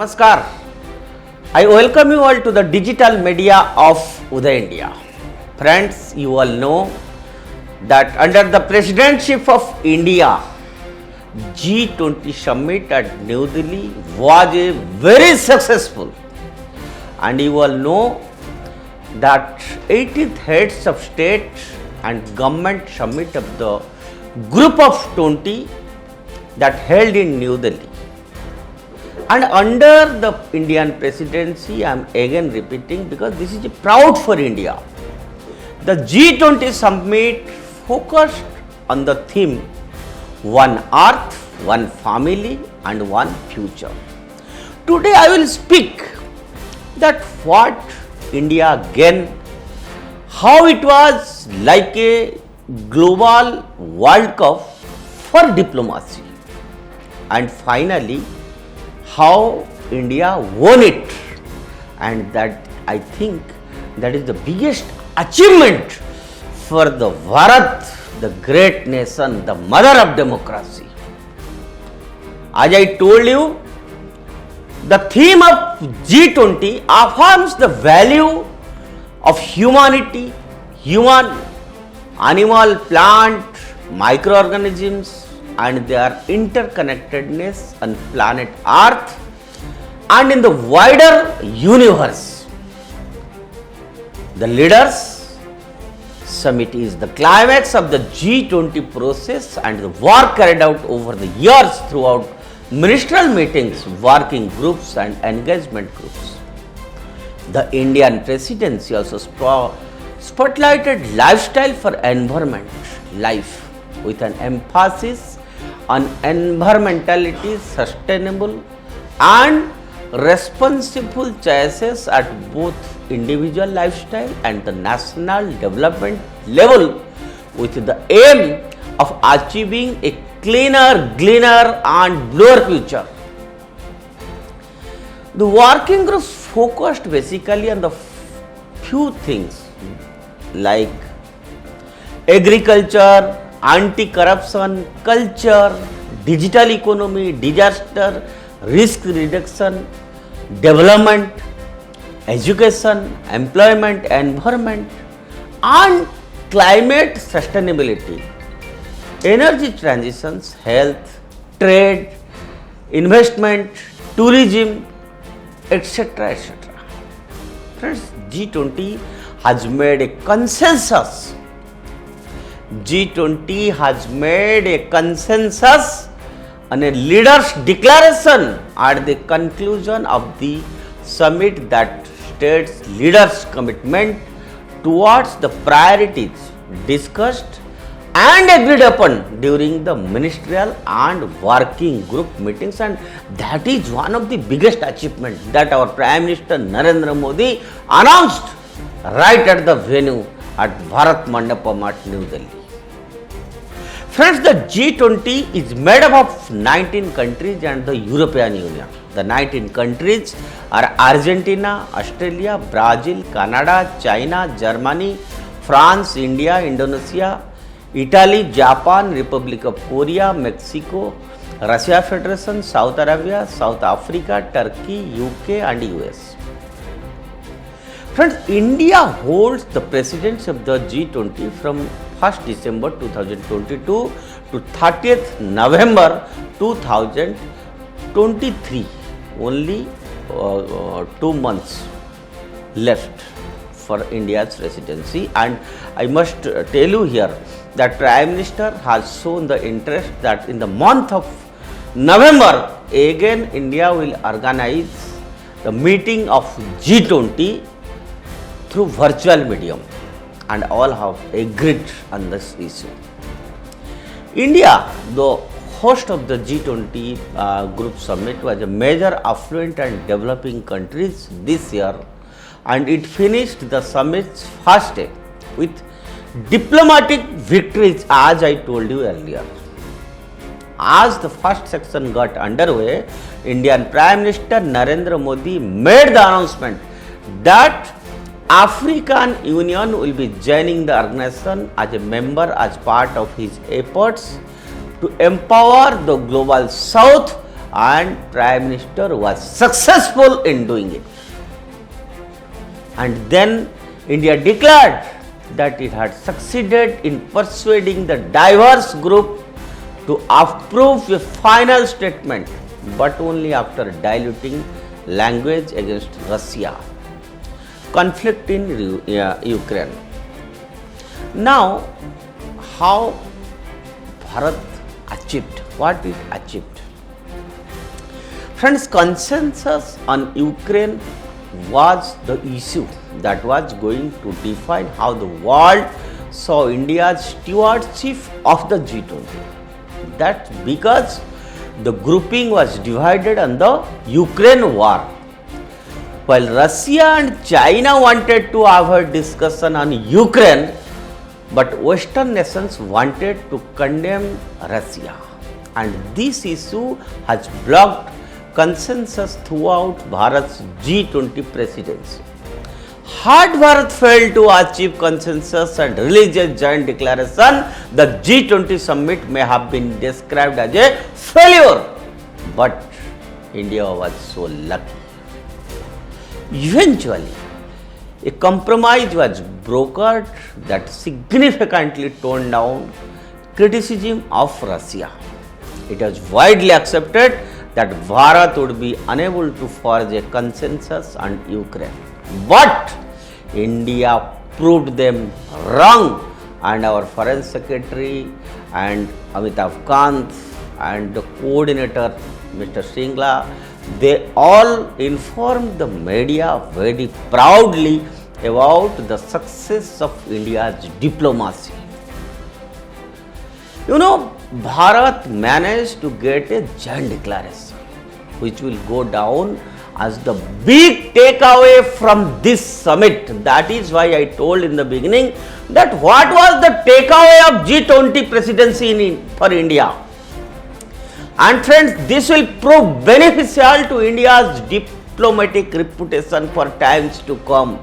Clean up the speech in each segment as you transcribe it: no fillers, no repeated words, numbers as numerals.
Namaskar. I welcome you all to the digital media of Uday India. Friends, you all know that under the presidency of India, G20 summit at New Delhi was a very successful, and you all know that 18th heads of state and government summit of the group of 20 that held in New Delhi. And under the Indian presidency, I am again repeating because this is proud for India. The G20 summit focused on the theme One Earth, One Family and One Future. Today I will speak that what India gained, how it was like a global World Cup for diplomacy, and finally how India won it, and that I think that is the biggest achievement for the Bharat, the great nation, the mother of democracy. As I told you, the theme of G20 affirms the value of humanity, human, animal, plant, microorganisms and their interconnectedness on planet Earth and in the wider universe. The leaders summit is the climax of the G20 process and the work carried out over the years throughout ministerial meetings, working groups and engagement groups. The Indian presidency also spotlighted lifestyle for environment, life, with an emphasis on environmentality, sustainable and responsible choices at both individual lifestyle and the national development level, with the aim of achieving a cleaner, greener and bluer future. The working groups focused basically on the few things like agriculture, anti-corruption, culture, digital economy, disaster, risk reduction, development, education, employment, environment and climate sustainability, energy transitions, health, trade, investment, tourism, etc. etc. Friends, G20 has made a consensus. G20 has made a consensus on a leaders' declaration at the conclusion of the summit that states leaders' commitment towards the priorities discussed and agreed upon during the ministerial and working group meetings, and that is one of the biggest achievements that our Prime Minister Narendra Modi announced right at the venue at Bharat Mandapam at New Delhi. Friends, the G20 is made up of 19 countries and the European Union. The 19 countries are Argentina, Australia, Brazil, Canada, China, Germany, France, India, Indonesia, Italy, Japan, Republic of Korea, Mexico, Russia Federation, Saudi Arabia, South Africa, Turkey, UK and US. Friends, India holds the presidency of the G20 from 1st December 2022 to 30th November 2023. Only 2 months left for India's presidency, and I must tell you here that Prime Minister has shown the interest that in the month of November again India will organize the meeting of G20 through virtual medium, and all have agreed on this issue. India, the host of the G20 group summit, was a major affluent and developing countries this year, and it finished the summit's first day with diplomatic victories, as I told you earlier. As the first section got underway, Indian Prime Minister Narendra Modi made the announcement that African Union will be joining the organization as a member as part of his efforts to empower the global south and Prime Minister was successful in doing it. And then India declared that it had succeeded in persuading the diverse group to approve a final statement, but only after diluting language against Russia. Conflict in Ukraine. Now, how Bharat achieved? What it achieved? Friends, consensus on Ukraine was the issue that was going to define how the world saw India's stewardship of the G20. That's because the grouping was divided on the Ukraine war. While Russia and China wanted to avoid discussion on Ukraine, but Western nations wanted to condemn Russia. And this issue has blocked consensus throughout Bharat's G20 presidency. Had Bharat failed to achieve consensus and release a joint declaration, the G20 summit may have been described as a failure. But India was so lucky. Eventually, a compromise was brokered that significantly toned down criticism of Russia. It was widely accepted that Bharat would be unable to forge a consensus on Ukraine. But India proved them wrong, and our Foreign Secretary and Amitabh Kant and the coordinator Mr. Singla, they all informed the media very proudly about the success of India's diplomacy. You know, Bharat managed to get a joint declaration, which will go down as the big takeaway from this summit. That is why I told in the beginning that what was the takeaway of G20 presidency for India. And friends, this will prove beneficial to India's diplomatic reputation for times to come.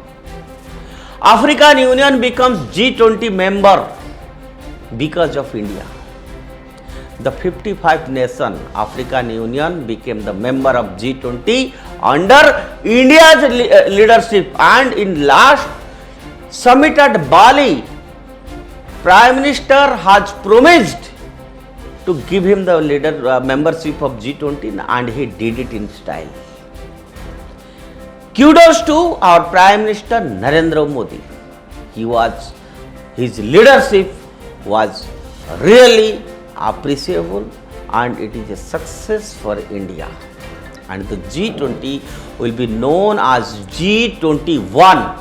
African Union becomes G20 member because of India. The 55th nation, African Union, became the member of G20 under India's leadership, and in last summit at Bali, Prime Minister has promised to give him the membership of G20, and he did it in style. Kudos to our Prime Minister Narendra Modi. His leadership was really appreciable, and it is a success for India. And the G20 will be known as G21.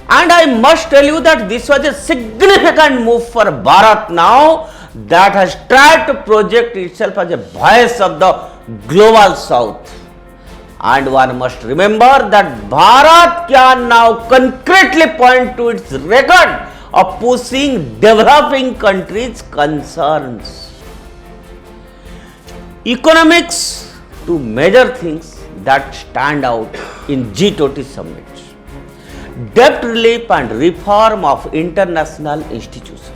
And I must tell you that this was a significant move for Bharat now, that has tried to project itself as a voice of the global south. And one must remember that Bharat can now concretely point to its record of pushing developing countries' concerns. Economics to measure things that stand out in G20 summits. Debt relief and reform of international institutions.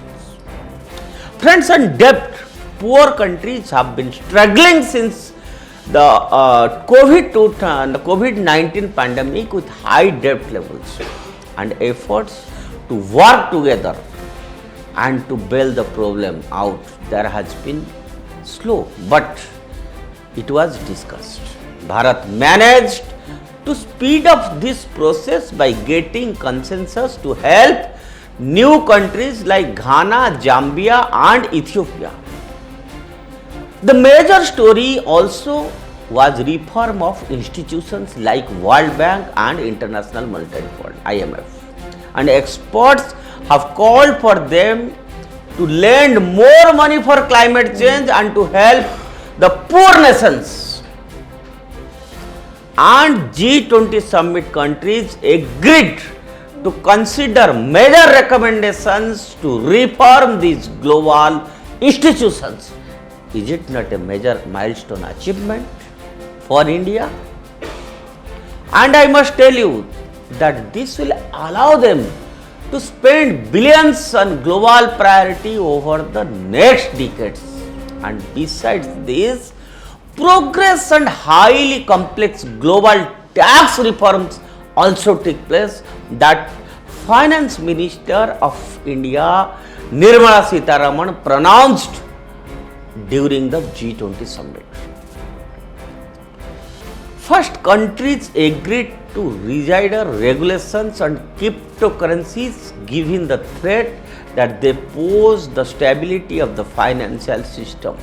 Friends, on debt, poor countries have been struggling since the COVID-19 pandemic with high debt levels, and efforts to work together and to bail the problem out there has been slow, but it was discussed. Bharat managed to speed up this process by getting consensus to help new countries like Ghana, Zambia and Ethiopia. The major story also was reform of institutions like World Bank and International Monetary Fund, IMF. And experts have called for them to lend more money for climate change and to help the poor nations. And G20 summit countries agreed to consider major recommendations to reform these global institutions. Is it not a major milestone achievement for India? And I must tell you that this will allow them to spend billions on global priority over the next decades. And besides this, progress and highly complex global tax reforms also took place that Finance Minister of India Nirmala Sitharaman pronounced during the G20 summit. First, countries agreed to rigid regulations on cryptocurrencies given the threat that they pose the stability of the financial system.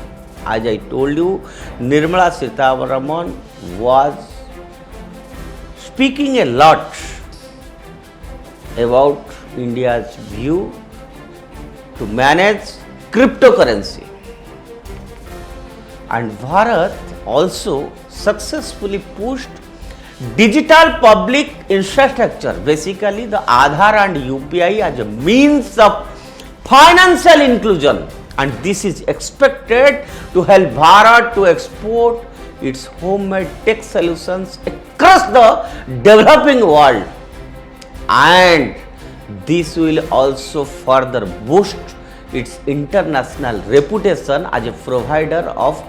As I told you, Nirmala Sitharaman was speaking a lot about India's view to manage cryptocurrency. And Bharat also successfully pushed digital public infrastructure, basically the Aadhaar and UPI, as a means of financial inclusion, and this is expected to help Bharat to export its homemade tech solutions across the developing world, and this will also further boost its international reputation as a provider of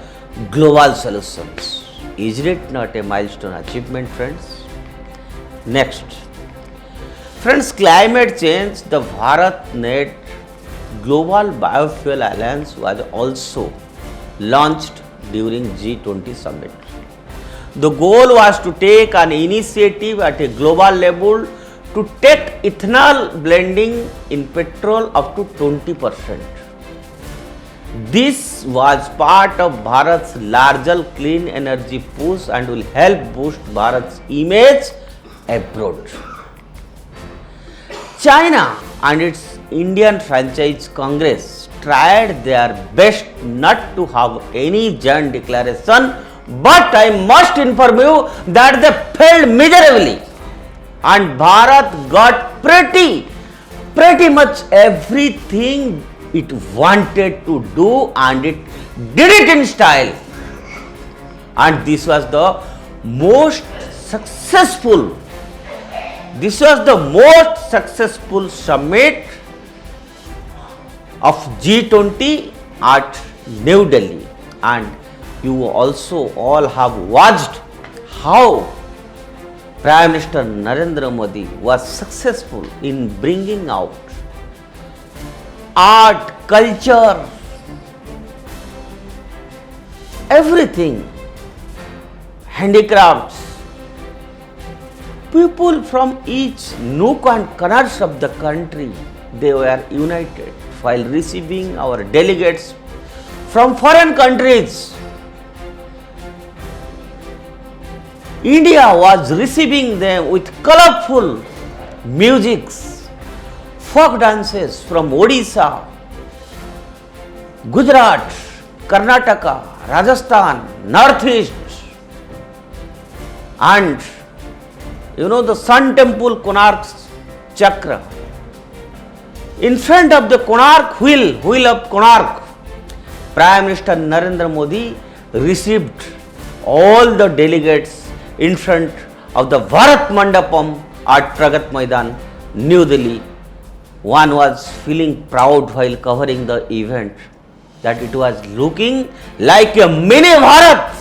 global solutions. Is it not a milestone achievement, friends? Next, friends, climate change, the Bharat-led Global Biofuel Alliance was also launched during G20 summit. The goal was to take an initiative at a global level to take ethanol blending in petrol up to 20%. This was part of Bharat's larger clean energy push and will help boost Bharat's image abroad. China and its Indian Franchise Congress tried their best not to have any joint declaration, but I must inform you that they failed miserably, and Bharat got pretty much everything it wanted to do, and it did it in style. And this was the most successful summit of G20 at New Delhi, and you also all have watched how Prime Minister Narendra Modi was successful in bringing out art, culture, everything, handicrafts. People from each nook and corners of the country, they were united while receiving our delegates from foreign countries. India was receiving them with colorful musics, folk dances from Odisha, Gujarat, Karnataka, Rajasthan, Northeast, and the Sun Temple Konark Chakra. In front of the Konark wheel of Konark, Prime Minister Narendra Modi received all the delegates in front of the Bharat Mandapam at Pragat Maidan, New Delhi. One was feeling proud while covering the event that it was looking like a mini Bharat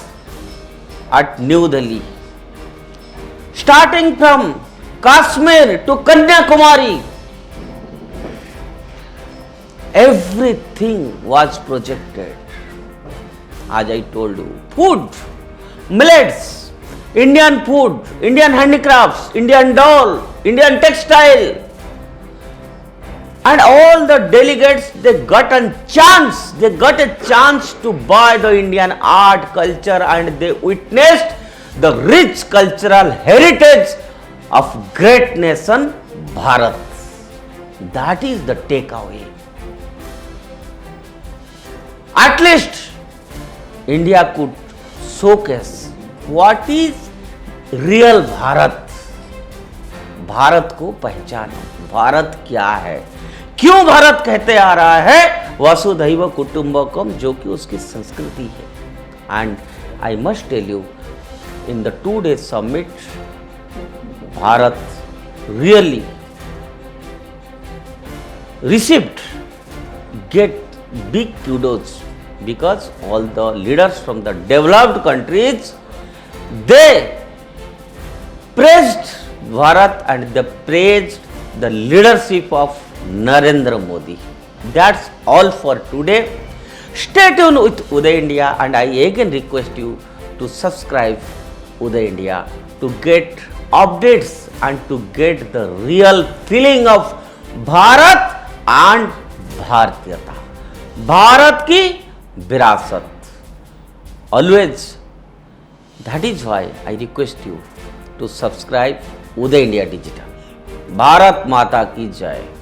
at New Delhi. Starting from Kashmir to Kanyakumari, everything was projected. As I told you, food, millets, Indian food, Indian handicrafts, Indian doll, Indian textile, and all the delegates, they got a chance to buy the Indian art, culture, and they witnessed the rich cultural heritage of great nation Bharat. That is the takeaway. At least India could showcase what is real Bharat. Bharat को पहचानो, भारत क्या है, क्यों भारत कहते आ रहा है वसुधैव कुटुंबकम, जो कि उसकी संस्कृति है. And I must tell you, in the 2-day summit, Bharat really get big kudos because all the leaders from the developed countries, they praised Bharat and they praised the leadership of Narendra Modi. That's all for today. Stay tuned with Uday India, and I again request you to subscribe Uday India to get updates and to get the real feeling of Bharat and Bharatiyata. Bharat ki virasat. Always. That is why I request you to subscribe Uday India Digital. Bharat Mata ki Jai.